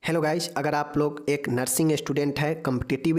Hello guys, अगर आप लोग एक नर्सिंग स्टूडेंट है, कम्पिटिटिव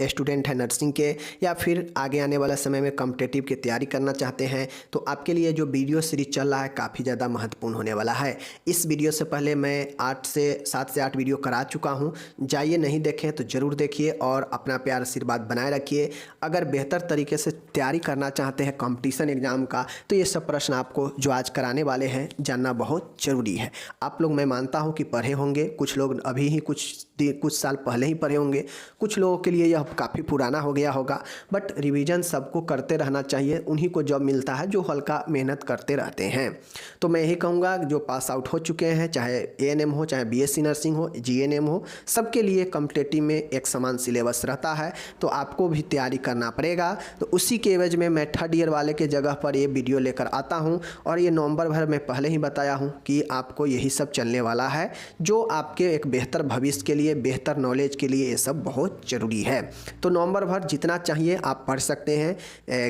स्टूडेंट है नर्सिंग के, या फिर आगे आने वाला समय में कम्पिटिटिव की तैयारी करना चाहते हैं तो आपके लिए जो वीडियो सीरीज चल रहा है काफ़ी ज़्यादा महत्वपूर्ण होने वाला है। इस वीडियो से पहले मैं 7 से 8 वीडियो करा चुका हूं, जाइए नहीं देखें तो ज़रूर देखिए और अपना प्यार आशीर्वाद बनाए रखिए। अगर बेहतर तरीके से तैयारी करना चाहते हैं कंपटीशन एग्ज़ाम का तो ये सब प्रश्न आपको जो आज कराने वाले हैं जानना बहुत ज़रूरी है। आप लोग, मैं मानता हूँ कि पढ़े होंगे, कुछ लोग अभी ही कुछ साल पहले ही पढ़े होंगे, कुछ लोगों के लिए यह काफ़ी पुराना हो गया होगा, बट रिवीजन सबको करते रहना चाहिए। उन्हीं को जॉब मिलता है जो हल्का मेहनत करते रहते हैं। तो मैं यही कहूँगा जो पास आउट हो चुके हैं, चाहे एएनएम हो, चाहे बीएससी नर्सिंग हो, जीएनएम हो, सबके लिए कॉम्पिटिटिव में एक समान सिलेबस रहता है, तो आपको भी तैयारी करना पड़ेगा। तो उसी के एवज में मैं थर्ड ईयर वाले के जगह पर ये वीडियो लेकर आता हूँ और ये नवंबर भर में पहले ही बताया हूँ कि आपको यही सब चलने वाला है, जो आपके एक बेहतर भविष्य के लिए, बेहतर नॉलेज के लिए ये सब बहुत ज़रूरी है। तो नवंबर भर जितना चाहिए आप पढ़ सकते हैं,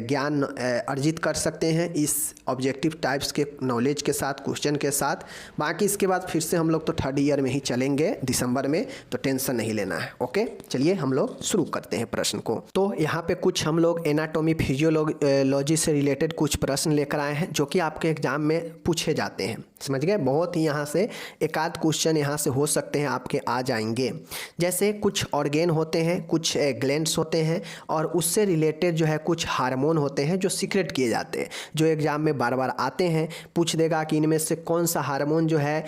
ज्ञान अर्जित कर सकते हैं इस ऑब्जेक्टिव टाइप्स के नॉलेज के साथ, क्वेश्चन के साथ। बाकी इसके बाद फिर से हम लोग तो थर्ड ईयर में ही चलेंगे दिसंबर में, तो टेंशन नहीं लेना है। ओके, चलिए हम लोग शुरू करते हैं प्रश्न को। तो यहाँ पे कुछ हम लोग एनाटॉमी फिजियोलॉजी से रिलेटेड कुछ प्रश्न लेकर आए हैं जो कि आपके एग्जाम में पूछे जाते हैं, समझ गए। बहुत ही यहाँ से एक आध क्वेश्चन यहाँ से हो सकते हैं, आपके आ जाएंगे। जैसे कुछ ऑर्गेन होते हैं, कुछ ग्लैंड्स होते हैं और उससे रिलेटेड जो है कुछ हार्मोन होते हैं जो सीक्रेट किए जाते हैं, जो एग्जाम में बार बार आते हैं। पूछ देगा कि इनमें से कौन सा हार्मोन जो है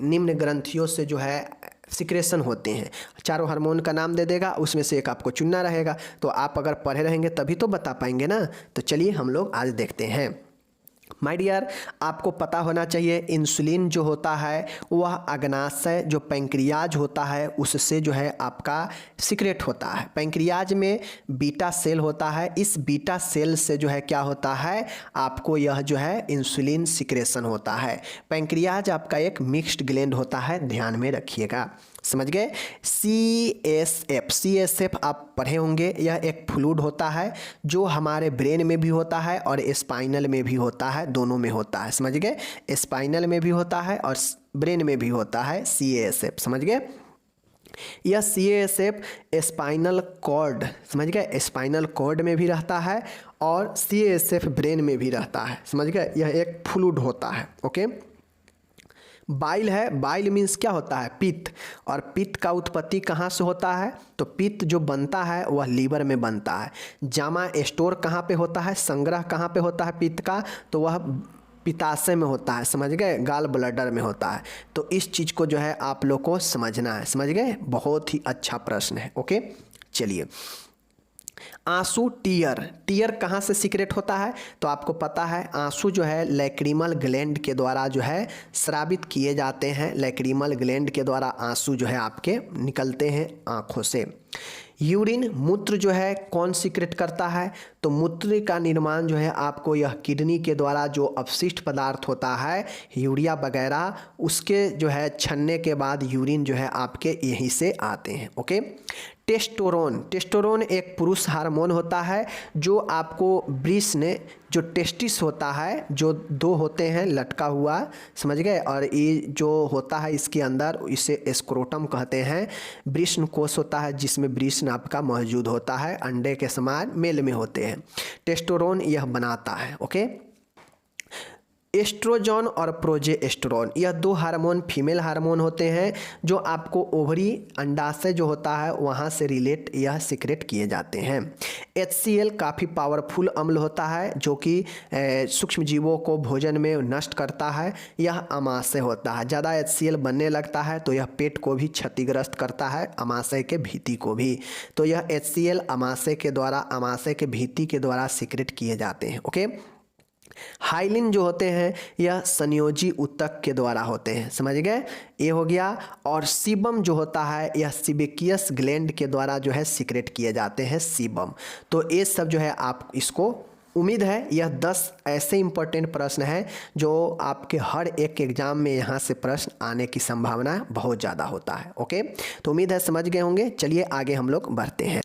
निम्न ग्रंथियों से जो है सिक्रेशन होते हैं। चारों हार्मोन का नाम दे देगा, उसमें से एक आपको चुनना रहेगा। तो आप अगर पढ़े रहेंगे तभी तो बता पाएंगे ना। तो चलिए हम लोग आज देखते हैं। माय डियर, आपको पता होना चाहिए इंसुलिन जो होता है वह अग्नाशय जो पैंक्रियाज होता है उससे जो है आपका सीक्रेट होता है। पैंक्रियाज में बीटा सेल होता है, इस बीटा सेल से जो है क्या होता है, आपको यह जो है इंसुलिन सीक्रेशन होता है। पैंक्रियाज आपका एक मिक्स्ड ग्लैंड होता है, ध्यान में रखिएगा, समझ गए। CSF आप पढ़े होंगे, यह एक फ्लूइड होता है जो हमारे ब्रेन में भी होता है और स्पाइनल में भी होता है, दोनों में होता है, समझ गए। स्पाइनल में भी होता है और ब्रेन में भी होता है CSF, समझ गए। यह CSF स्पाइनल कॉर्ड, समझ गए, स्पाइनल कॉर्ड में भी रहता है और CSF ब्रेन में भी रहता है, समझ गए। यह एक फ्लूइड होता है। ओके, बाइल है, बाइल मीन्स क्या होता है, पित्त। और पित्त का उत्पत्ति कहाँ से होता है, तो पित्त जो बनता है वह लीवर में बनता है। जामा स्टोर कहाँ पे होता है, संग्रह कहाँ पे होता है पित्त का, तो वह पित्ताशय में होता है, समझ गए, गाल ब्लडर में होता है। तो इस चीज़ को जो है आप लोग को समझना है, समझ गए। बहुत ही अच्छा प्रश्न है। ओके, चलिए। आंसू, टीयर कहाँ से सीक्रेट होता है, तो आपको पता है आंसू जो है लैक्रिमल ग्लैंड के द्वारा जो है स्रावित किए जाते हैं। लैक्रिमल ग्लैंड के द्वारा आंसू जो है आपके निकलते हैं आँखों से। यूरिन, मूत्र जो है कौन सीक्रेट करता है, तो मूत्र का निर्माण जो है आपको यह किडनी के द्वारा जो अपशिष्ट पदार्थ होता है, यूरिया वगैरह, उसके जो है छनने के बाद यूरिन जो है आपके यहीं से आते हैं। ओके, टेस्टोरोन एक पुरुष हार्मोन होता है जो आपको वृष ने जो टेस्टिस होता है, जो दो होते हैं लटका हुआ, समझ गए, और ये जो होता है इसके अंदर इसे स्क्रोटम कहते हैं। वृषण कोष होता है जिसमें वृषण आपका मौजूद होता है, अंडे के समान मेल में होते हैं। टेस्टोरोन यह बनाता है। ओके, एस्ट्रोजन और प्रोजेस्टेरोन, यह दो हार्मोन फीमेल हार्मोन होते हैं जो आपको ओवरी, अंडाशय जो होता है वहाँ से रिलेट यह सीक्रेट किए जाते हैं। HCl काफ़ी पावरफुल अम्ल होता है जो कि सूक्ष्म जीवों को भोजन में नष्ट करता है। यह अमाशय होता है, ज़्यादा HCl बनने लगता है तो यह पेट को भी क्षतिग्रस्त करता है, अमाशय के भित्ति को भी। तो यह HCl अमाशय के द्वारा, अमाशय के भित्ति के द्वारा सीक्रेट किए जाते हैं। ओके, हाइलिन जो होते हैं यह संयोजी ऊतक के द्वारा होते हैं, समझ गए, ये हो गया। और सीबम जो होता है यह सिबेकियस ग्लैंड के द्वारा जो है सीक्रेट किए जाते हैं, सीबम। तो ये सब जो है आप इसको, उम्मीद है यह 10 ऐसे इंपॉर्टेंट प्रश्न हैं जो आपके हर एक एग्जाम में यहाँ से प्रश्न आने की संभावना बहुत ज़्यादा होता है। ओके, तो उम्मीद है समझ गए होंगे। चलिए आगे हम लोग बढ़ते हैं।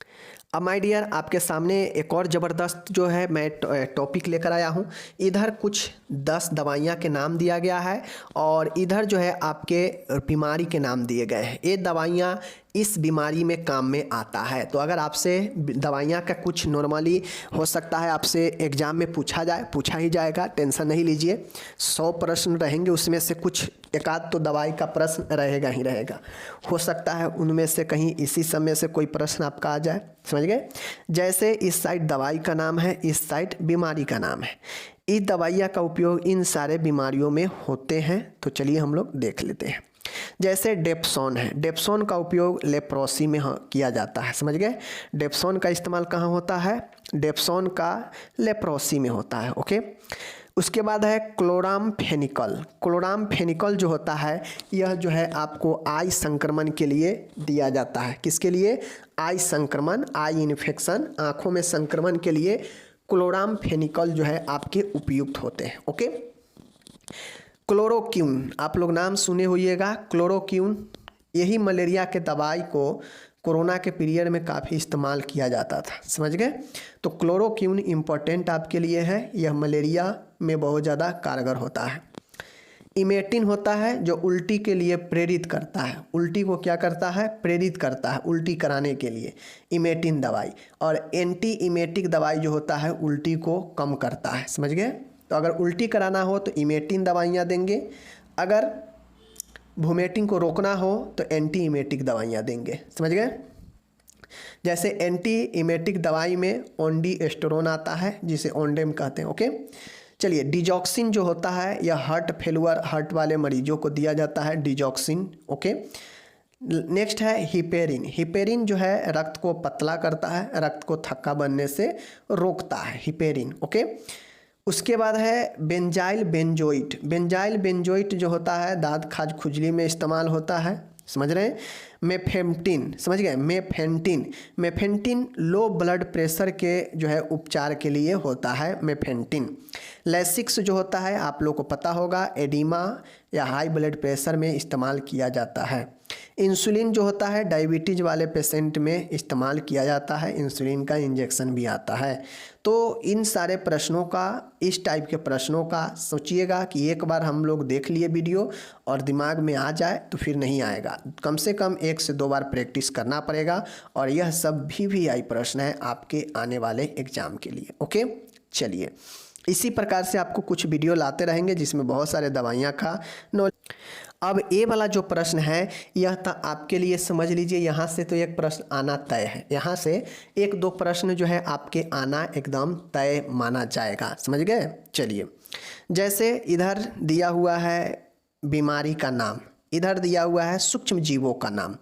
अब माय डियर आपके सामने एक और ज़बरदस्त जो है मैं टॉपिक लेकर आया हूँ। इधर कुछ 10 दवाइयाँ के नाम दिया गया है और इधर जो है आपके बीमारी के नाम दिए गए हैं। ये दवाइयाँ इस बीमारी में काम में आता है। तो अगर आपसे दवाइयाँ का कुछ नॉर्मली हो सकता है आपसे एग्ज़ाम में पूछा ही जाएगा, टेंशन नहीं लीजिए। 100 प्रश्न रहेंगे, उसमें से कुछ एक आध तो दवाई का प्रश्न रहेगा ही रहेगा। हो सकता है उनमें से कहीं इसी समय से कोई प्रश्न आपका आ जाए, समझ गए। जैसे इस साइड दवाई का नाम है, इस साइड बीमारी का नाम है। इस दवाइयाँ का उपयोग इन सारे बीमारियों में होते हैं। तो चलिए हम लोग देख लेते हैं। जैसे डेप्सोन है, डेप्सोन का उपयोग लेप्रोसी में किया जाता है, समझ गए। डेप्सोन का इस्तेमाल कहाँ होता है? डेप्सोन का लेप्रोसी में होता है, ओके। उसके बाद है क्लोरामफेनिकल। क्लोरामफेनिकल जो होता है यह जो है आपको आई संक्रमण के लिए दिया जाता है। किसके लिए? आई संक्रमण, आई इन्फेक्शन, आँखों में संक्रमण के लिए क्लोरामफेनिकल जो है आपके उपयुक्त होते हैं, ओके। क्लोरोक्वीन, आप लोग नाम सुने होइएगा, क्लोरोक्वीन। यही मलेरिया के दवाई को कोरोना के पीरियड में काफ़ी इस्तेमाल किया जाता था, समझ गए। तो क्लोरोक्वीन इम्पोर्टेंट आपके लिए है, यह मलेरिया में बहुत ज़्यादा कारगर होता है। इमेटिन होता है जो उल्टी के लिए प्रेरित करता है। उल्टी को क्या करता है? प्रेरित करता है उल्टी कराने के लिए, इमेटिन दवाई। और एंटी इमेटिक दवाई जो होता है उल्टी को कम करता है, समझ गए। तो अगर उल्टी कराना हो तो इमेटिन दवाइयाँ देंगे, अगर वोमिटिंग को रोकना हो तो एंटी इमेटिक दवाइयाँ देंगे, समझ गए। जैसे एंटी इमेटिक दवाई में ओंडास्ट्रोन आता है जिसे ओंडेम कहते हैं, ओके। चलिए, डिजॉक्सिन जो होता है यह हार्ट फेलुअर, हार्ट वाले मरीजों को दिया जाता है डिजॉक्सिन, ओके। नेक्स्ट है हिपेरिन। हिपेरिन जो है रक्त को पतला करता है, रक्त को थक्का बनने से रोकता है, हिपेरिन, ओके। उसके बाद है बेंजाइल बेंजोइट। बेंजाइल बेंजोइट जो होता है दांत खाज खुजली में इस्तेमाल होता है, समझ रहे हैं। मेफेंटिन, समझ गए, मेफेंटिन। मेफेंटिन लो ब्लड प्रेशर के जो है उपचार के लिए होता है, मेफेंटिन। लैसिक्स जो होता है आप लोग को पता होगा, एडिमा या हाई ब्लड प्रेशर में इस्तेमाल किया जाता है। इंसुलिन जो होता है डायबिटीज़ वाले पेशेंट में इस्तेमाल किया जाता है, इंसुलिन का इंजेक्शन भी आता है। तो इन सारे प्रश्नों का, इस टाइप के प्रश्नों का सोचिएगा कि एक बार हम लोग देख लिए वीडियो और दिमाग में आ जाए तो फिर नहीं आएगा, कम से कम 1 से 2 बार प्रैक्टिस करना पड़ेगा। और यह सब VVI प्रश्न है आपके आने वाले एग्जाम के लिए, ओके। चलिए, इसी प्रकार से आपको कुछ वीडियो लाते रहेंगे जिसमें बहुत सारे दवाइयाँ का नॉलेज। अब ये वाला जो प्रश्न है यह था आपके लिए, समझ लीजिए। यहाँ से तो एक प्रश्न आना तय है, यहाँ से 1-2 प्रश्न जो है आपके आना एकदम तय माना जाएगा, समझ गए। चलिए, जैसे इधर दिया हुआ है बीमारी का नाम, इधर दिया हुआ है सूक्ष्म जीवों का नाम।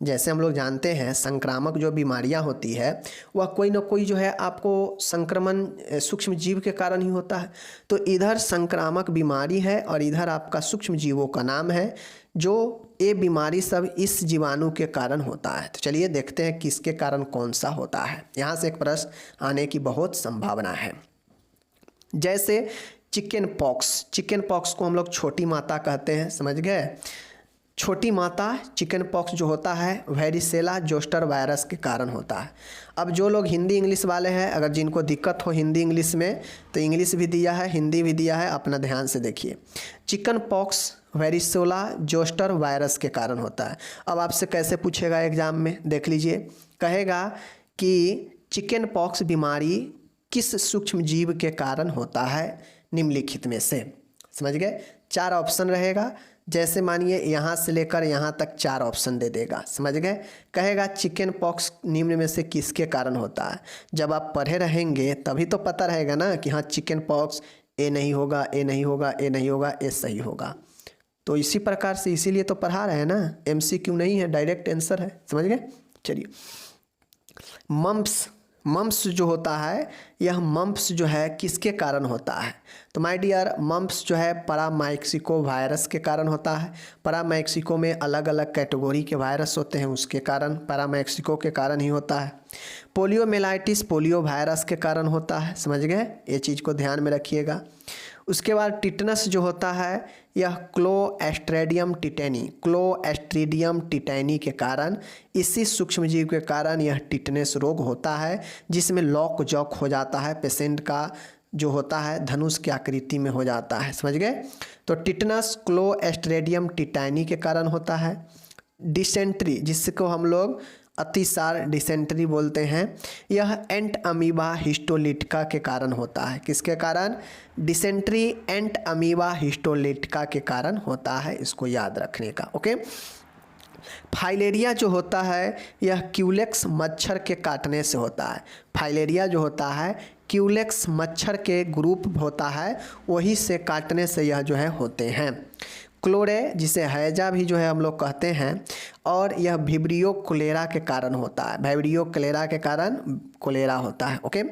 जैसे हम लोग जानते हैं संक्रामक जो बीमारियां होती है वह कोई ना कोई जो है आपको संक्रमण सूक्ष्म जीव के कारण ही होता है। तो इधर संक्रामक बीमारी है और इधर आपका सूक्ष्म जीवों का नाम है, जो ये बीमारी सब इस जीवाणु के कारण होता है। तो चलिए देखते हैं किसके कारण कौन सा होता है। यहाँ से एक प्रश्न आने की बहुत संभावना है। जैसे चिकन पॉक्स, चिकन पॉक्स को हम लोग छोटी माता कहते हैं, समझ गए। छोटी माता चिकन पॉक्स जो होता है वेरिसेला जोस्टर वायरस के कारण होता है। अब जो लोग हिंदी इंग्लिश वाले हैं, अगर जिनको दिक्कत हो हिंदी इंग्लिश में, तो इंग्लिश भी दिया है, हिंदी भी दिया है, अपना ध्यान से देखिए। Chicken pox varicella zoster virus के कारण होता है। अब आपसे कैसे पूछेगा एग्जाम में, देख लीजिए। कहेगा कि चिकन पॉक्स बीमारी किस सूक्ष्म जीव के कारण होता है निम्नलिखित में से, समझ गए। 4 ऑप्शन रहेगा। जैसे मानिए यहाँ से लेकर यहाँ तक 4 ऑप्शन दे देगा, समझ गए। कहेगा चिकन पॉक्स निम्न में से किसके कारण होता है। जब आप पढ़े रहेंगे तभी तो पता रहेगा ना कि हाँ चिकन पॉक्स ए नहीं होगा, ए नहीं होगा, ए नहीं होगा, ए सही होगा। तो इसी प्रकार से इसीलिए तो पढ़ा रहे हैं ना, MCQ नहीं है, डायरेक्ट आंसर है, समझ गए। चलिए, मम्प्स जो होता है, यह मम्प्स जो है किसके कारण होता है। तो माय डियर, मम्प्स जो है पैरामाइक्सिको वायरस के कारण होता है। पैरामाइक्सिको में अलग अलग कैटेगरी के वायरस होते हैं, उसके कारण पैरामाइक्सिको के कारण ही होता है। पोलियोमेलाइटिस पोलियो वायरस के कारण होता है, समझ गए। ये चीज़ को ध्यान में रखिएगा। उसके बाद टिटनस जो होता है यह क्लोस्ट्रीडियम टिटेनी के कारण, इसी सूक्ष्मजीव के कारण यह टिटनेस रोग होता है, जिसमें लॉक जॉक हो जाता है, पेशेंट का जो होता है धनुष की आकृति में हो जाता है। समझ गए? तो टिटनस क्लोस्ट्रीडियम टिटेनी के कारण होता है। डिसेंट्री, जिसको हम लोग अतिसार डिसेंट्री बोलते हैं, यह एंट अमीबा हिस्टोलिटिका के कारण होता है। किसके कारण? डिसेंट्री एंट अमीबा हिस्टोलिटिका के कारण होता है, इसको याद रखने का। ओके। फाइलेरिया जो होता है यह क्यूलेक्स मच्छर के काटने से होता है। फाइलेरिया जो होता है क्यूलेक्स मच्छर के ग्रुप होता है, वही से काटने से यह जो है होते हैं। क्लोरे, जिसे हैजा भी जो है हम लोग कहते हैं, और यह विब्रियो कोलेरा के कारण होता है। विब्रियो कोलेरा के कारण कोलेरा होता है। ओके।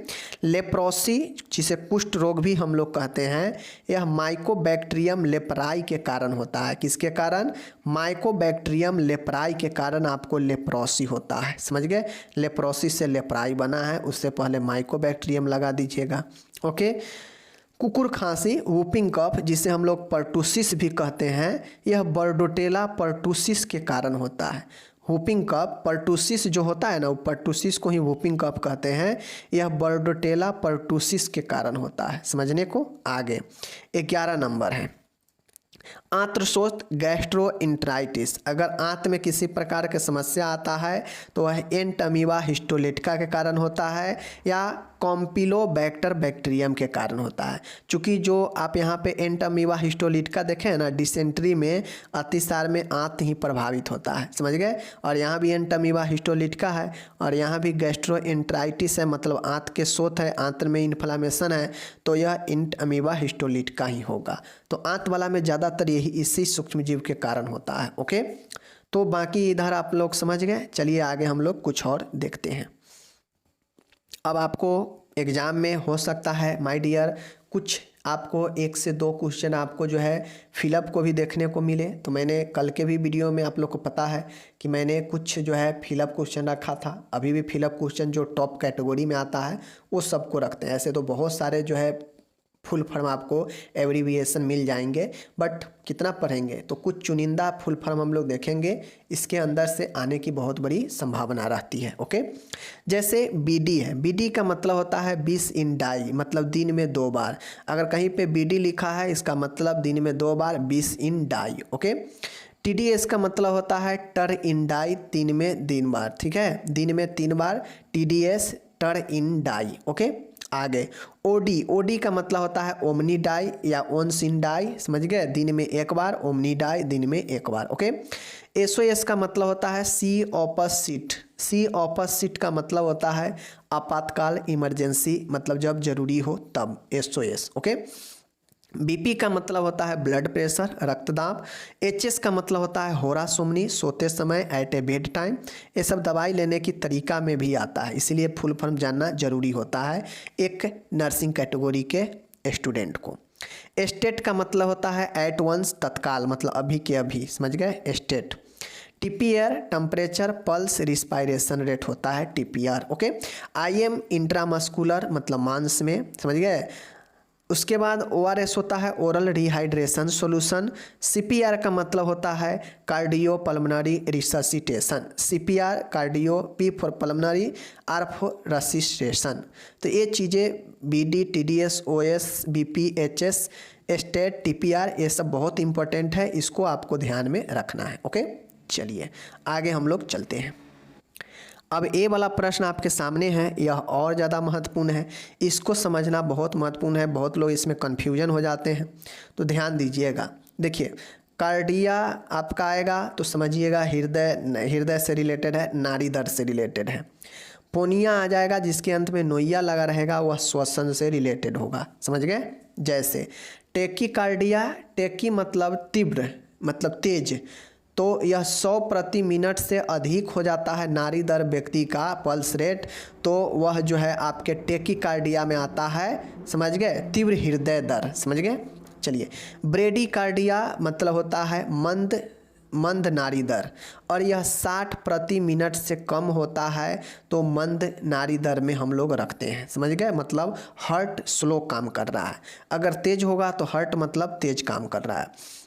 लेप्रोसी, जिसे कुष्ठ रोग भी हम लोग कहते हैं, यह माइकोबैक्टीरियम लेप्राई के कारण होता है। किसके कारण? माइकोबैक्टीरियम लेप्राई के कारण आपको लेप्रोसी होता है। समझ गए? लेप्रोसी से लेप्राई बना है, उससे पहले माइकोबैक्टीरियम लगा दीजिएगा। ओके। कुकुर खांसी, वूपिंग कफ, जिसे हम लोग पर्टूसिस भी कहते हैं, यह बर्डोटेला पर्टूसिस के कारण होता है। वूपिंग कफ, पर्टूसिस जो होता है ना, वो पर्टूसिस को ही वूपिंग कफ कहते हैं। यह बर्डोटेला पर्टूसिस के कारण होता है। समझने को आगे 11 नंबर है आंत्रशोथ गैस्ट्रोइंट्राइटिस। अगर आंत में किसी प्रकार की समस्या आता है तो वह एंट अमीबा हिस्टोलिटिका के कारण होता है या कॉम्पिलोबैक्टर बैक्टीरियम के कारण होता है। चूँकि जो आप यहाँ पे एंट अमीबा हिस्टोलिटिका देखें हैं ना, डिसेंट्री में, अतिसार में आंत ही प्रभावित होता है। समझ गए? और यहाँ भी एंट अमीबा हिस्टोलिटिका है और यहाँ भी गैस्ट्रोइंट्राइटिस है, मतलब आंत के शोथ है, आंत में इन्फ्लामेशन है, तो यह एंट अमीबा हिस्टोलिटिका ही होगा। तो आंत वाला में ज़्यादातर यही इसी सूक्ष्मजीव के कारण होता है। ओके। तो बाकी इधर आप लोग समझ गए। चलिए आगे हम लोग कुछ और देखते हैं। अब आपको एग्ज़ाम में हो सकता है माय डियर कुछ आपको 1 से 2 क्वेश्चन आपको जो है फिलअप को भी देखने को मिले। तो मैंने कल के भी वीडियो में आप लोग को पता है कि मैंने कुछ जो है फिलअप क्वेश्चन रखा था। अभी भी फिलअप क्वेश्चन जो टॉप कैटेगरी में आता है वो सबको रखते हैं। ऐसे तो बहुत सारे जो है फुल फॉर्म आपको एब्रीविएशन मिल जाएंगे, बट कितना पढ़ेंगे? तो कुछ चुनिंदा फुल फॉर्म हम लोग देखेंगे, इसके अंदर से आने की बहुत बड़ी संभावना रहती है। ओके। जैसे बीडी है, बीडी का मतलब होता है 20 इन डाई, मतलब दिन में 2 बार। अगर कहीं पे बीडी लिखा है इसका मतलब दिन में 2 बार 20 इन डाई। ओके। टीडीएस का मतलब होता है टर इन डाई, 3 में 3 बार। ठीक है, दिन में 3 बार टीडीएस टर इन डाई। ओके। आगे ओडी, ओडी का मतलब होता है ओमनी डाई या ओन्स इन डाई। समझ गए? दिन में 1 बार, ओमनी डाई दिन में 1 बार। ओके। एसओएस का मतलब होता है सी ऑपोजिट, सी ऑपोजिट का मतलब होता है आपातकाल, इमरजेंसी, मतलब जब जरूरी हो तब एसओएस। ओके। बीपी का मतलब होता है ब्लड प्रेशर, रक्तदाब। एचएस का मतलब होता है होरा सुमनी, सोते समय, एट ए बेड टाइम। ये सब दवाई लेने की तरीका में भी आता है, इसीलिए फुल फॉर्म जानना जरूरी होता है एक नर्सिंग कैटेगरी के स्टूडेंट को। स्टेट का मतलब होता है एट वंस, तत्काल, मतलब अभी के अभी। समझ गए? State. TPR temperature, pulse, respiration rate होता है टीपीआर। ओके। आईएम इंट्रामस्कुलर, मतलब मांस में। समझ गए? उसके बाद ओआरएस होता है ओरल रिहाइड्रेशन सॉल्यूशन। सीपीआर का मतलब होता है cardio pulmonary resuscitation. CPR cardio, P for pulmonary, R for resuscitation. तो ये चीज़ें BD, TDS, OS, BP, HS, stat, TPR, ये सब बहुत इंपॉर्टेंट है, इसको आपको ध्यान में रखना है। ओके। चलिए आगे हम लोग चलते हैं। अब ए वाला प्रश्न आपके सामने है, यह और ज़्यादा महत्वपूर्ण है, इसको समझना बहुत महत्वपूर्ण है। बहुत लोग इसमें कन्फ्यूजन हो जाते हैं, तो ध्यान दीजिएगा। देखिए कार्डिया आपका आएगा तो समझिएगा हृदय से रिलेटेड है, नाड़ी दर्द से रिलेटेड है। पोनिया आ जाएगा जिसके अंत में नोइया लगा रहेगा, वह श्वसन से रिलेटेड होगा। समझ गए? जैसे टेकीकार्डिया, टेकी मतलब तीव्र, मतलब तेज, तो यह 100 प्रति मिनट से अधिक हो जाता है नाड़ी दर व्यक्ति का पल्स रेट, तो वह जो है आपके टेकीकार्डिया में आता है। समझ गए? तीव्र हृदय दर। समझ गए? चलिए ब्रेडीकार्डिया मतलब होता है मंद मंद नाड़ी दर और यह 60 प्रति मिनट से कम होता है तो मंद नाड़ी दर में हम लोग रखते हैं। समझ गए, मतलब हार्ट स्लो काम कर रहा है। अगर तेज होगा तो हार्ट मतलब तेज काम कर रहा है।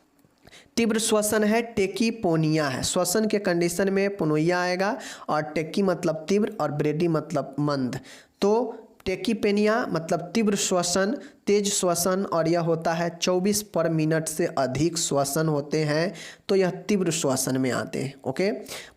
तीव्र श्वसन है टेकीपोनिया है। श्वसन के कंडीशन में पोनोइया आएगा और टेकी मतलब तीव्र और ब्रेडी मतलब मंद। तो टेकीपेनिया मतलब तीव्र श्वसन, तेज श्वसन और यह होता है 24 पर मिनट से अधिक श्वसन होते हैं तो यह तीव्र श्वसन में आते हैं। ओके,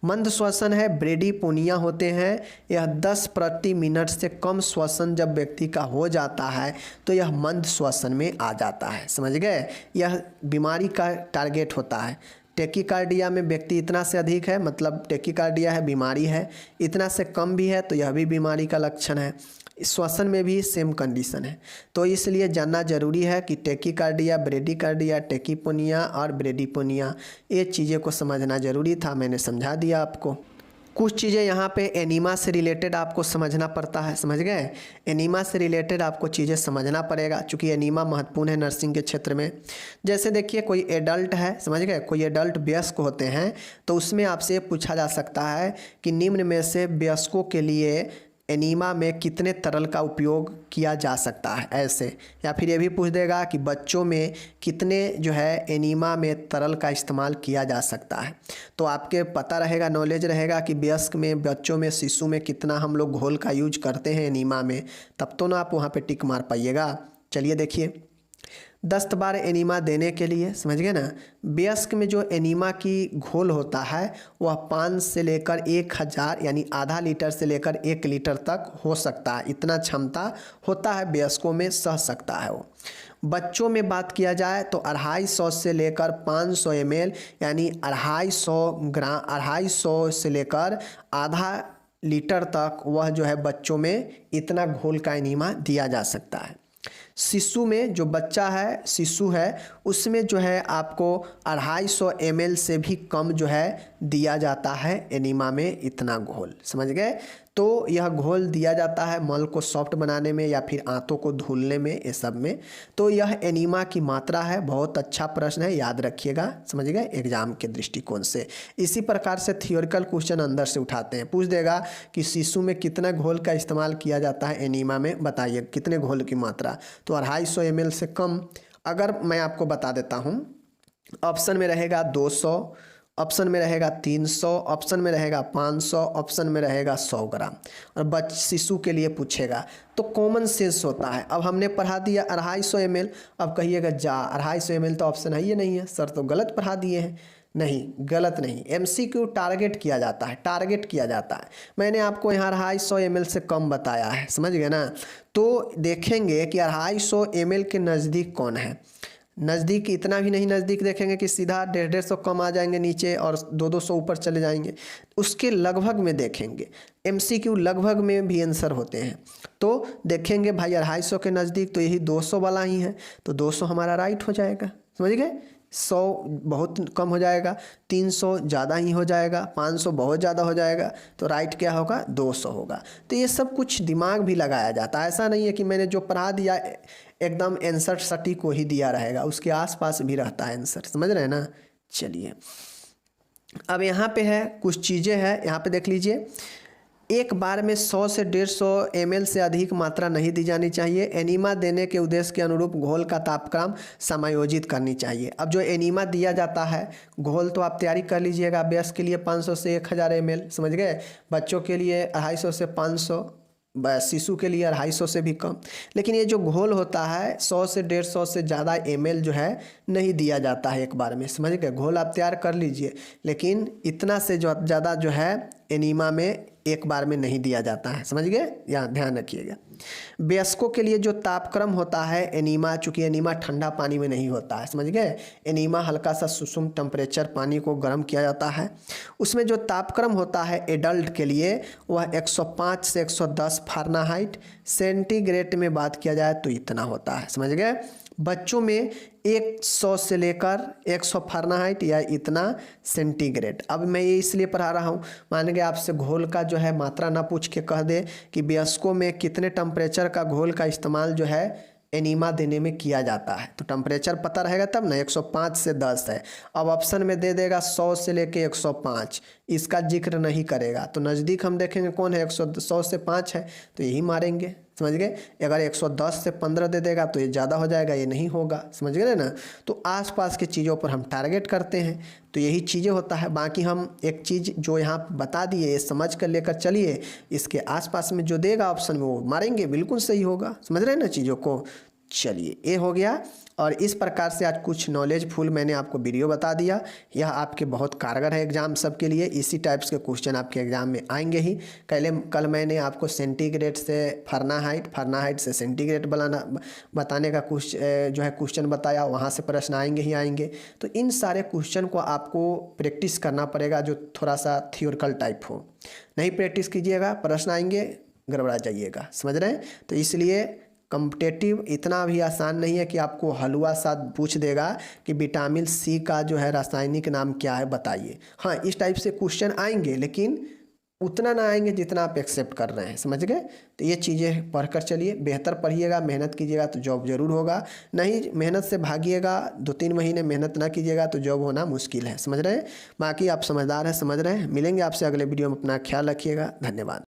मंद श्वसन है ब्रेडीपोनिया होते हैं। यह 10 प्रति मिनट से कम श्वसन जब व्यक्ति का हो जाता है तो यह मंद श्वसन में आ जाता है। समझ गए, यह बीमारी का टारगेट होता है। टेकीकार्डिया में व्यक्ति इतना से अधिक है मतलब टेकीकार्डिया है बीमारी है, इतना से कम भी है तो यह भी बीमारी का लक्षण है। श्वसन में भी सेम कंडीशन है। तो इसलिए जानना जरूरी है कि टेकीकार्डिया, ब्रेडीकार्डिया, टेकीपोनिया और ब्रेडीपोनिया, ये चीज़ें को समझना जरूरी था। मैंने समझा दिया आपको। कुछ चीज़ें यहाँ पे एनीमा से रिलेटेड आपको समझना पड़ता है। समझ गए, एनीमा से रिलेटेड आपको चीज़ें समझना पड़ेगा क्योंकि एनीमा महत्वपूर्ण है नर्सिंग के क्षेत्र में। जैसे देखिए कोई एडल्ट है, समझ गए, कोई एडल्ट वयस्क होते हैं तो उसमें आपसे पूछा जा सकता है कि निम्न में से वयस्कों के लिए एनीमा में कितने तरल का उपयोग किया जा सकता है ऐसे, या फिर ये भी पूछ देगा कि बच्चों में कितने जो है एनीमा में तरल का इस्तेमाल किया जा सकता है। तो आपके पता रहेगा, नॉलेज रहेगा कि वयस्क में, बच्चों में, शिशु में कितना हम लोग घोल का यूज करते हैं एनीमा में, तब तो ना आप वहाँ पे टिक मार पाइएगा। चलिए देखिए, 10 बार एनीमा देने के लिए, समझ गए ना, वयस्क में जो एनीमा की घोल होता है वह 5 से लेकर 1000 यानी आधा लीटर से लेकर 1 लीटर तक हो सकता है। इतना क्षमता होता है, वयस्कों में सह सकता है वो। बच्चों में बात किया जाए तो 250 से लेकर 500 ml यानी 250 से लेकर आधा लीटर तक वह जो है बच्चों में इतना घोल का एनीमा दिया जा सकता है। शिशु में जो बच्चा है, शिशु है, उसमें जो है आपको 250 ml से भी कम जो है दिया जाता है एनीमा में इतना घोल। समझ गए, तो यह घोल दिया जाता है मल को सॉफ्ट बनाने में या फिर आंतों को धुलने में, ये सब में। तो यह एनीमा की मात्रा है। बहुत अच्छा प्रश्न है, याद रखिएगा, समझ गए, एग्जाम के दृष्टिकोण से। इसी प्रकार से थियोरिकल क्वेश्चन अंदर से उठाते हैं, पूछ देगा कि शिशु में कितना घोल का इस्तेमाल किया जाता है एनीमा में, बताइए कितने घोल की मात्रा। तो 250 ml से कम। अगर मैं आपको बता देता हूँ, ऑप्शन में रहेगा 200, ऑप्शन में रहेगा 300, ऑप्शन में रहेगा 500, ऑप्शन में रहेगा 100 ग्राम, और शिशु के लिए पूछेगा तो कॉमन सेंस होता है। अब हमने पढ़ा दिया 250 ml, अब कहिएगा जा 250 ml तो ऑप्शन है, ये नहीं है सर, तो गलत पढ़ा दिए हैं। नहीं, गलत नहीं, MCQ टारगेट किया जाता है, टारगेट किया जाता है। मैंने आपको यहाँ 250 ml से कम बताया है, समझ गए ना। तो देखेंगे कि 250 ml के नज़दीक कौन है। नज़दीक इतना भी नहीं नज़दीक देखेंगे कि सीधा 150 कम आ जाएंगे नीचे और 200 ऊपर चले जाएंगे, उसके लगभग में देखेंगे। MCQ लगभग में भी आंसर होते हैं। तो देखेंगे भाई 250 के नज़दीक तो यही 200 वाला ही है, तो 200 हमारा राइट हो जाएगा। समझ गए, 100 बहुत कम हो जाएगा, 300 ज़्यादा ही हो जाएगा, 500 बहुत ज़्यादा हो जाएगा, तो राइट क्या होगा, 200 होगा। तो ये सब कुछ दिमाग भी लगाया जाता है। ऐसा नहीं है कि मैंने जो पढ़ा दिया एकदम आंसर सटीक को ही दिया रहेगा, उसके आसपास भी रहता है आंसर, समझ रहे हैं ना। चलिए अब यहाँ पे है कुछ चीज़ें हैं, यहाँ पे देख लीजिए। एक बार में 100 से 150 ml से अधिक मात्रा नहीं दी जानी चाहिए। एनीमा देने के उद्देश्य के अनुरूप घोल का तापक्रम समायोजित करनी चाहिए। अब जो एनीमा दिया जाता है घोल तो आप तैयारी कर लीजिएगा। वयस्क के लिए 500 से 1000 ml, समझ गए, बच्चों के लिए 250 से 500, शिशु के लिए 250 से भी कम। लेकिन ये जो घोल होता है 100 से 150 से ज़्यादा ml जो है नहीं दिया जाता है एक बार में, समझ गए। घोल आप तैयार कर लीजिए, लेकिन इतना से जो ज़्यादा जो है एनीमा में एक बार में नहीं दिया जाता है, समझ गए, यहाँ ध्यान रखिएगा। वयस्कों के लिए जो तापक्रम होता है एनीमा, चूँकि एनीमा ठंडा पानी में नहीं होता है, समझ गए, एनीमा हल्का सा सुसुम टेम्परेचर पानी को गर्म किया जाता है। उसमें जो तापक्रम होता है एडल्ट के लिए वह 105 से 110 फ़ारेनहाइट, सेंटीग्रेड में बात किया जाए तो इतना होता है, समझ गए। बच्चों में 100 से लेकर 100 फ़ारेनहाइट या इतना सेंटीग्रेड। अब मैं ये इसलिए पढ़ा रहा हूँ, मान के आपसे घोल का जो है मात्रा ना पूछ के कह दे कि वयस्कों में कितने टेम्परेचर का घोल का इस्तेमाल जो है एनीमा देने में किया जाता है। तो टेम्परेचर पता रहेगा तब ना। 105 से 10 है। अब ऑप्शन में दे देगा 100 से लेके 105, इसका जिक्र नहीं करेगा। तो नज़दीक हम देखेंगे कौन है, 100 से 5 है तो यही मारेंगे, समझ गए। अगर 110 से 15 दे देगा तो ये ज़्यादा हो जाएगा, ये नहीं होगा, समझ गए ना। तो आसपास की चीज़ों पर हम टारगेट करते हैं, तो यही चीज़ें होता है। बाकी हम एक चीज़ जो यहाँ बता दिए ये समझ कर लेकर चलिए, इसके आसपास में जो देगा ऑप्शन में वो मारेंगे, बिल्कुल सही होगा, समझ रहे हैं ना चीज़ों को। चलिए ये हो गया। और इस प्रकार से आज कुछ नॉलेजफुल मैंने आपको वीडियो बता दिया। यह आपके बहुत कारगर है एग्जाम सबके लिए। इसी टाइप्स के क्वेश्चन आपके एग्जाम में आएंगे ही। कल मैंने आपको सेंटीग्रेड से फ़ारेनहाइट से सेंटीग्रेड बताने का कुछ जो है क्वेश्चन बताया, वहाँ से प्रश्न आएंगे ही आएंगे। तो इन सारे क्वेश्चन को आपको प्रैक्टिस करना पड़ेगा, जो थोड़ा सा थियोरिकल टाइप हो। नहीं प्रैक्टिस कीजिएगा, प्रश्न आएंगे, गड़बड़ा जाइएगा, समझ रहे हैं। तो इसलिए कॉम्पिटिटिव इतना भी आसान नहीं है कि आपको हलवा सा पूछ देगा कि विटामिन सी का जो है रासायनिक नाम क्या है बताइए। हाँ, इस टाइप से क्वेश्चन आएंगे, लेकिन उतना ना आएंगे जितना आप एक्सेप्ट कर रहे हैं, समझ गए। तो ये चीज़ें पढ़कर चलिए, बेहतर पढ़िएगा, मेहनत कीजिएगा तो जॉब ज़रूर होगा। नहीं मेहनत से भागिएगा, 2-3 महीने मेहनत ना कीजिएगा तो जॉब होना मुश्किल है, समझ रहे हैं। बाकी आप समझदार हैं, समझ रहे हैं। मिलेंगे आपसे अगले वीडियो में, अपना ख्याल रखिएगा, धन्यवाद।